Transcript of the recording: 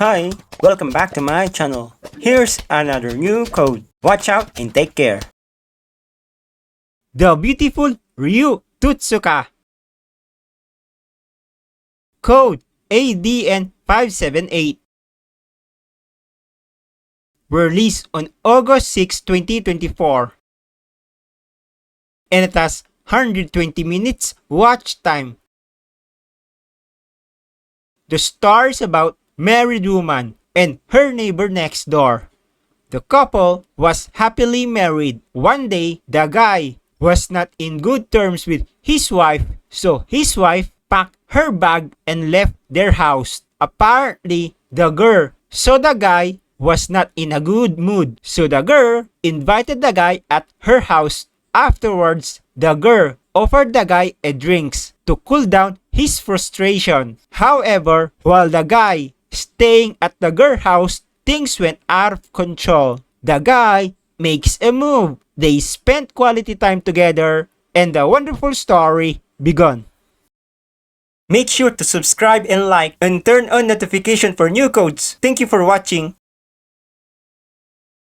Hi, welcome back to my channel. Here's another new code. Watch out and take care. The beautiful Ryu Tutsuka. Code ADN578. Released on August 6, 2024. And it has 120 minutes watch time. The story is about married woman and her neighbor next door. The couple was happily married. One day, the guy was not in good terms with his wife, so his wife packed her bag and left their house. Apparently, the girl saw the guy was not in a good mood, so the girl invited the guy at her house. Afterwards, the girl offered the guy a drinks to cool down his frustration. However, while the guy staying at the girl house, things went out of control. The guy makes a move. They spent quality time together and the wonderful story begun. Make sure to subscribe and like and turn on notification for new codes. Thank you for watching.